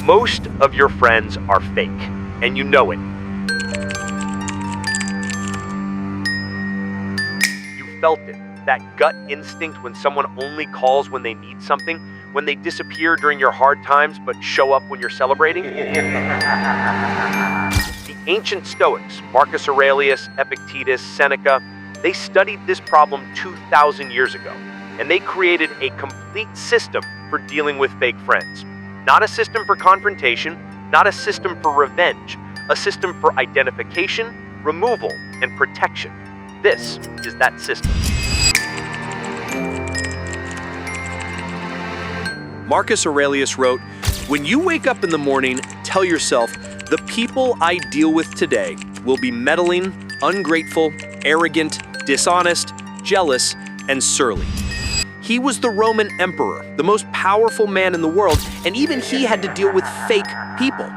Most of your friends are fake, and you know it. You felt it, that gut instinct when someone only calls when they need something, when they disappear during your hard times but show up when you're celebrating. The ancient Stoics, Marcus Aurelius, Epictetus, Seneca, they studied this problem 2,000 years ago, and they created a complete system for dealing with fake friends. Not a system for confrontation, not a system for revenge, a system for identification, removal, and protection. This is that system. Marcus Aurelius wrote, "When you wake up in the morning, tell yourself, the people I deal with today will be meddling, ungrateful, arrogant, dishonest, jealous, and surly." He was the Roman emperor, the most powerful man in the world, and even he had to deal with fake people.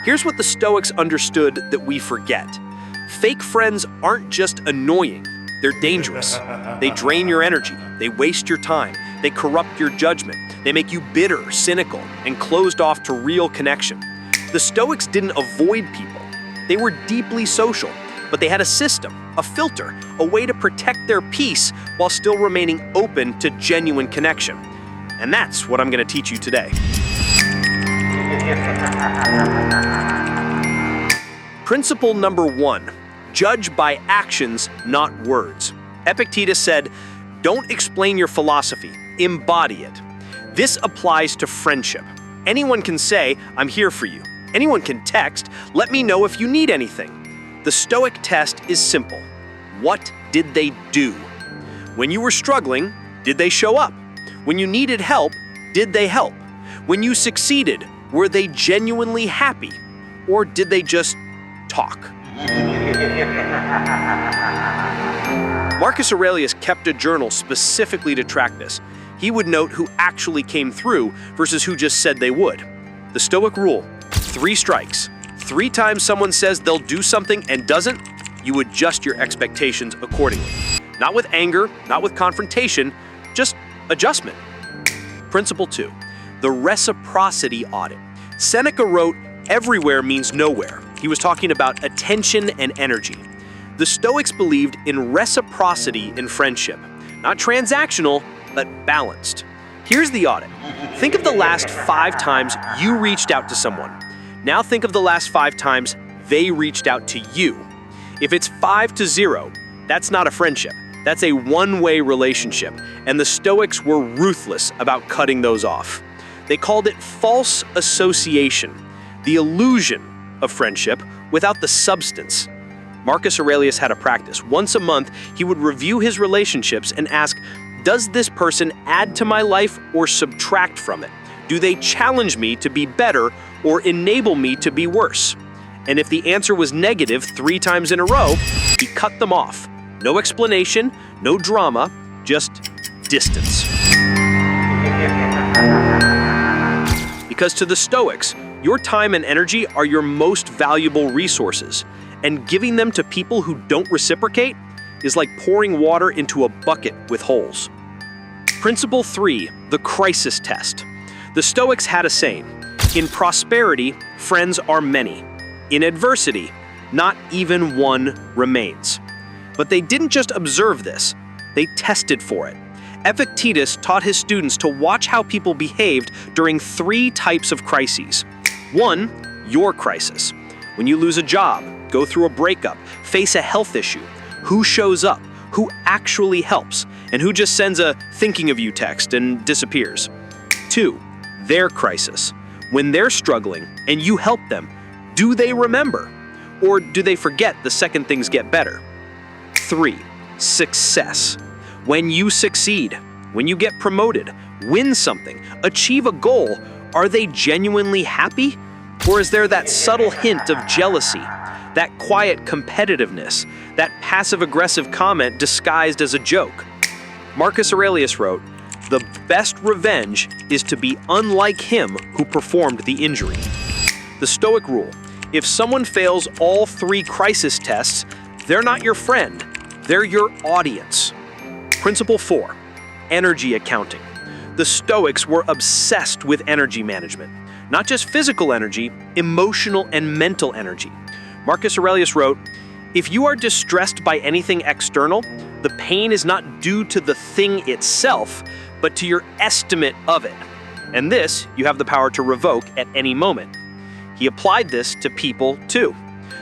Here's what the Stoics understood that we forget. Fake friends aren't just annoying, they're dangerous. They drain your energy, they waste your time, they corrupt your judgment, they make you bitter, cynical, and closed off to real connection. The Stoics didn't avoid people. They were deeply social, but they had a system, a filter, a way to protect their peace while still remaining open to genuine connection. And that's what I'm going to teach you today. Principle number 1, judge by actions, not words. Epictetus said, "Don't explain your philosophy, embody it." This applies to friendship. Anyone can say, "I'm here for you." Anyone can text, "Let me know if you need anything." The Stoic test is simple. What did they do? When you were struggling, did they show up? When you needed help, did they help? When you succeeded, were they genuinely happy? Or did they just talk? Marcus Aurelius kept a journal specifically to track this. He would note who actually came through versus who just said they would. The Stoic rule, 3 strikes. 3 times someone says they'll do something and doesn't, you adjust your expectations accordingly. Not with anger, not with confrontation, just adjustment. Principle 2, the reciprocity audit. Seneca wrote, "Everywhere means nowhere." He was talking about attention and energy. The Stoics believed in reciprocity in friendship, not transactional, but balanced. Here's the audit. Think of the last 5 times you reached out to someone. Now think of the last 5 times they reached out to you. If it's 5-0, that's not a friendship. That's a one-way relationship, and the Stoics were ruthless about cutting those off. They called it false association, the illusion of friendship without the substance. Marcus Aurelius had a practice. Once a month, he would review his relationships and ask, does this person add to my life or subtract from it? Do they challenge me to be better or enable me to be worse? And if the answer was negative 3 times in a row, he cut them off. No explanation, no drama, just distance. Because to the Stoics, your time and energy are your most valuable resources, and giving them to people who don't reciprocate is like pouring water into a bucket with holes. Principle 3, the crisis test. The Stoics had a saying, in prosperity, friends are many. In adversity, not even one remains. But they didn't just observe this, they tested for it. Epictetus taught his students to watch how people behaved during 3 types of crises. 1, your crisis. When you lose a job, go through a breakup, face a health issue, who shows up, who actually helps, and who just sends a thinking of you text and disappears. 2, their crisis. When they're struggling and you help them, do they remember? Or do they forget the second things get better? 3, success. When you succeed, when you get promoted, win something, achieve a goal, are they genuinely happy? Or is there that subtle hint of jealousy, that quiet competitiveness, that passive-aggressive comment disguised as a joke? Marcus Aurelius wrote, "The best revenge is to be unlike him who performed the injury." The Stoic rule, if someone fails all 3 crisis tests, they're not your friend, they're your audience. Principle 4, energy accounting. The Stoics were obsessed with energy management. Not just physical energy, emotional and mental energy. Marcus Aurelius wrote, "If you are distressed by anything external, the pain is not due to the thing itself, but to your estimate of it. And this you have the power to revoke at any moment." He applied this to people too.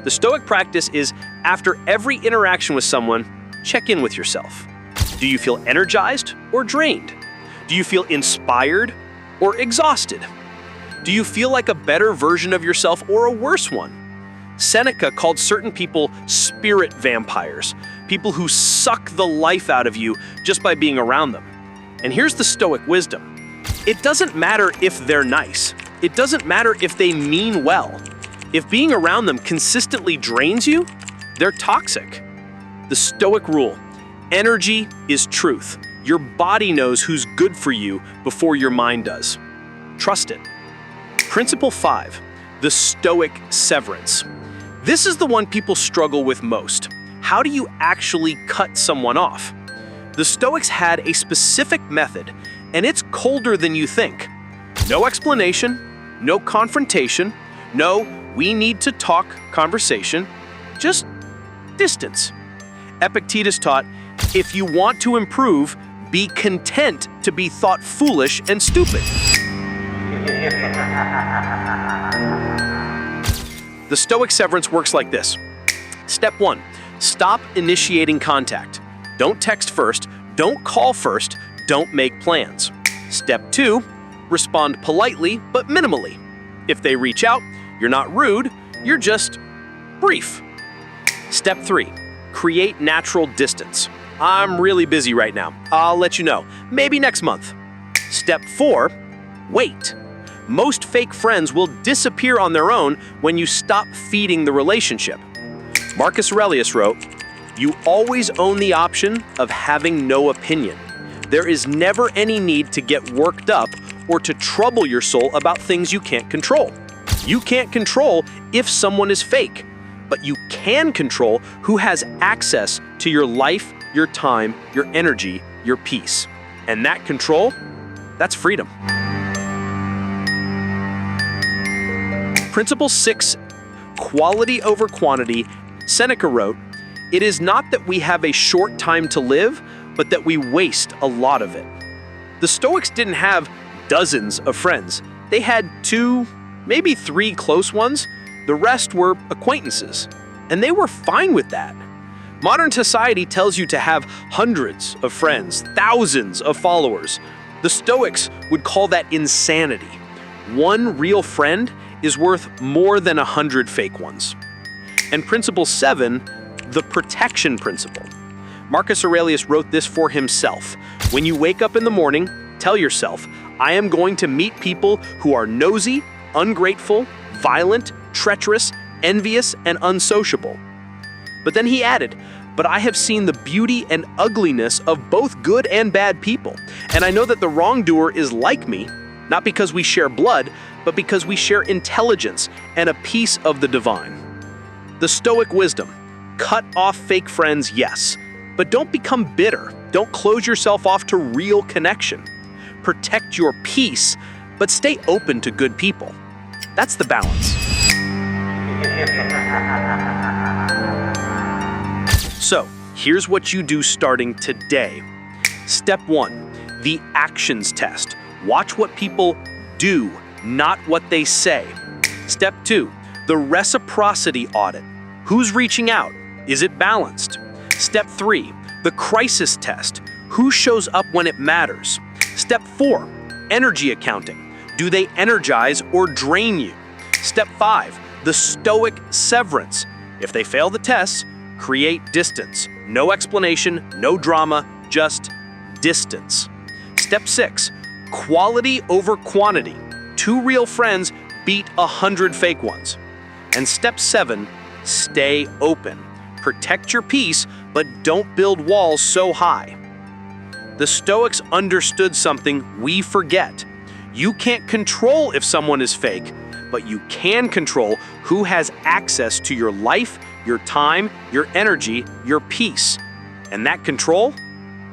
The Stoic practice is, after every interaction with someone, check in with yourself. Do you feel energized or drained? Do you feel inspired or exhausted? Do you feel like a better version of yourself or a worse one? Seneca called certain people spirit vampires, people who suck the life out of you just by being around them. And here's the Stoic wisdom. It doesn't matter if they're nice. It doesn't matter if they mean well. If being around them consistently drains you, they're toxic. The Stoic rule: energy is truth. Your body knows who's good for you before your mind does. Trust it. Principle 5, the Stoic severance. This is the one people struggle with most. How do you actually cut someone off? The Stoics had a specific method, and it's colder than you think. No explanation, no confrontation, no "we need to talk" conversation, just distance. Epictetus taught, if you want to improve, be content to be thought foolish and stupid. The Stoic severance works like this. Step 1, stop initiating contact. Don't text first, don't call first, don't make plans. Step 2, respond politely but minimally. If they reach out, you're not rude, you're just brief. Step 3, create natural distance. I'm really busy right now. I'll let you know. Maybe next month. Step 4, wait. Most fake friends will disappear on their own when you stop feeding the relationship. Marcus Aurelius wrote, "You always own the option of having no opinion. There is never any need to get worked up or to trouble your soul about things you can't control. You can't control if someone is fake, but you can control who has access to your life, your time, your energy, your peace. And that control, that's freedom." Principle 6, quality over quantity. Seneca wrote, "It is not that we have a short time to live, but that we waste a lot of it." The Stoics didn't have dozens of friends. They had 2, maybe 3 close ones. The rest were acquaintances, and they were fine with that. Modern society tells you to have hundreds of friends, thousands of followers. The Stoics would call that insanity. One real friend is worth more than 100 fake ones. And Principle 7, the protection principle. Marcus Aurelius wrote this for himself. When you wake up in the morning, tell yourself, "I am going to meet people who are nosy, ungrateful, violent, treacherous, envious, and unsociable." But then he added, "But I have seen the beauty and ugliness of both good and bad people, and I know that the wrongdoer is like me, not because we share blood, but because we share intelligence and a piece of the divine." The Stoic wisdom: cut off fake friends, yes, but don't become bitter. Don't close yourself off to real connection. Protect your peace, but stay open to good people. That's the balance. So, here's what you do starting today. Step 1, the actions test. Watch what people do, not what they say. Step 2, the reciprocity audit. Who's reaching out? Is it balanced? Step 3, the crisis test. Who shows up when it matters? Step 4, energy accounting. Do they energize or drain you? Step 5, the Stoic severance. If they fail the tests, create distance. No explanation, no drama, just distance. Step 6, quality over quantity. 2 real friends beat 100 fake ones. And step 7, stay open. Protect your peace, but don't build walls so high. The Stoics understood something we forget. You can't control if someone is fake, but you can control who has access to your life, your time, your energy, your peace. And that control,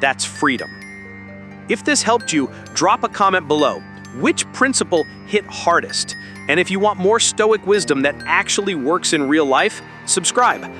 that's freedom. If this helped you, drop a comment below. Which principle hit hardest? And if you want more Stoic wisdom that actually works in real life, subscribe.